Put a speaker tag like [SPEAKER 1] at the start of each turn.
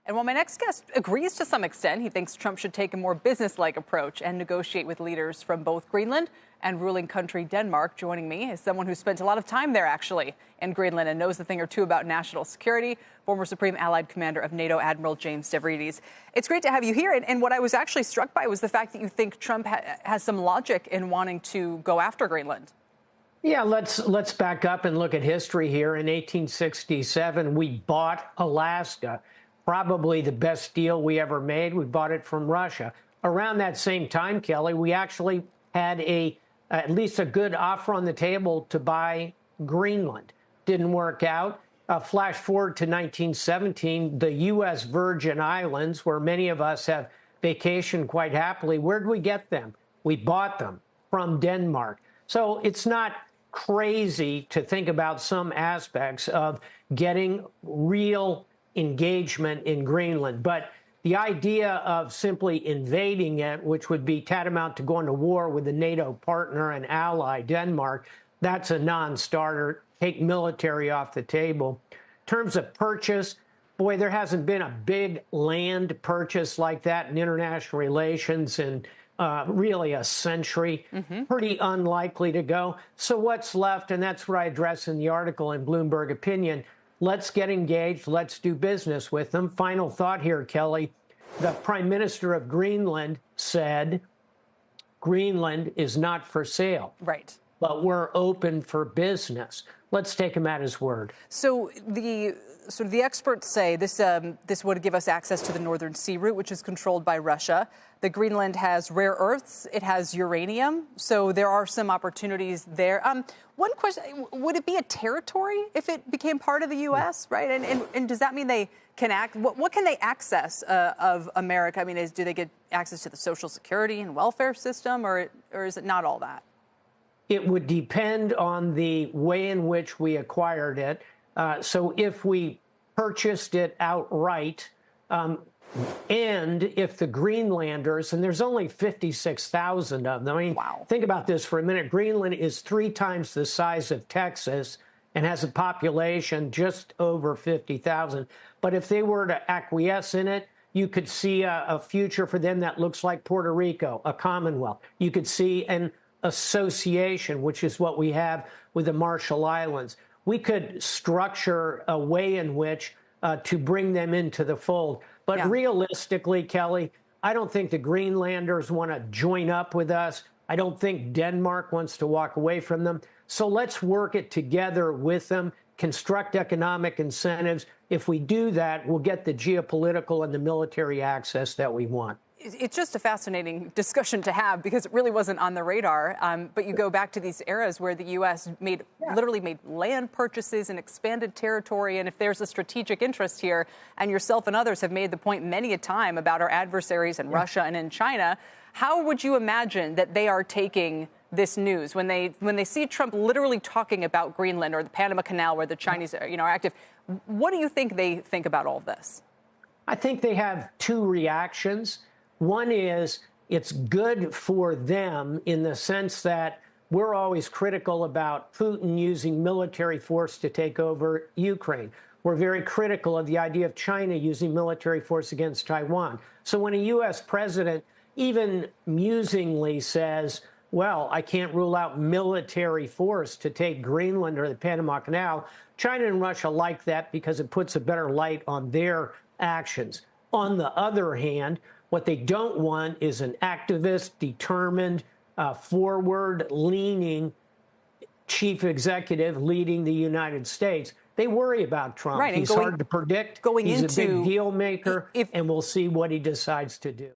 [SPEAKER 1] And while my next guest agrees to some extent, he thinks Trump should take a more business-like approach and negotiate with leaders from both Greenland and ruling country Denmark. Joining me is someone who spent a lot of time there, actually, in Greenland and knows a thing or two about national security, former Supreme Allied Commander of NATO, Admiral James Stavridis. It's great to have you here. And what I was actually struck by was the fact that you think Trump has some logic in wanting to go after Greenland.
[SPEAKER 2] Yeah, let's back up and look at history here. In 1867, we bought Alaska. Probably the best deal we ever made. We bought it from Russia. Around that same time, Kelly, we actually had at least a good offer on the table to buy Greenland. Didn't work out. Flash forward to 1917, the U.S. Virgin Islands, where many of us have vacationed quite happily. Where'd we get them? We bought them from Denmark. So it's not crazy to think about some aspects of getting real engagement in Greenland. But the idea of simply invading it, which would be tantamount to going to war with a NATO partner and ally, Denmark, that's a non-starter. Take military off the table. In terms of purchase, boy, there hasn't been a big land purchase like that in international relations in really a century. Pretty unlikely to go. So what's left, and that's what I address in the article in Bloomberg Opinion, let's get engaged. Let's do business with them. Final thought here, Kelly. The Prime Minister of Greenland said Greenland is not for sale.
[SPEAKER 1] Right.
[SPEAKER 2] But we're open for business. Let's take him at his word.
[SPEAKER 1] So the experts say this would give us access to the Northern Sea route, which is controlled by Russia. The Greenland has rare earths. It has uranium. So there are some opportunities there. One question, would it be a territory if it became part of the U.S., right? And does that mean they can what can they access of America? I mean, do they get access to the Social Security and welfare system, or is it not all that?
[SPEAKER 2] It would depend on the way in which we acquired it. So if we purchased it outright, and if the Greenlanders, and there's only 56,000 of them. I mean,
[SPEAKER 1] wow.
[SPEAKER 2] Think about this for a minute. Greenland is 3 times the size of Texas and has a population just over 50,000. But if they were to acquiesce in it, you could see a future for them that looks like Puerto Rico, a Commonwealth. You could see an association, which is what we have with the Marshall Islands. We could structure a way in which to bring them into the fold. But realistically, Kelly, I don't think the Greenlanders want to join up with us. I don't think Denmark wants to walk away from them. So let's work it together with them, construct economic incentives. If we do that, we'll get the geopolitical and the military access that we want.
[SPEAKER 1] It's just a fascinating discussion to have because it really wasn't on the radar. But you go back to these eras where the U.S. literally made land purchases and expanded territory. And if there's a strategic interest here, and yourself and others have made the point many a time about our adversaries in Russia and in China, how would you imagine that they are taking this news when they see Trump literally talking about Greenland or the Panama Canal where the Chinese are active? What do you think they think about all of this?
[SPEAKER 2] I think they have 2 reactions. One is it's good for them in the sense that we're always critical about Putin using military force to take over Ukraine. We're very critical of the idea of China using military force against Taiwan. So when a U.S. president even musingly says, well, I can't rule out military force to take Greenland or the Panama Canal, China and Russia like that because it puts a better light on their actions. On the other hand, what they don't want is an activist, determined, forward-leaning chief executive leading the United States. They worry about Trump.
[SPEAKER 1] Right,
[SPEAKER 2] He's hard to predict. He's a big deal maker, and we'll see what he decides to do.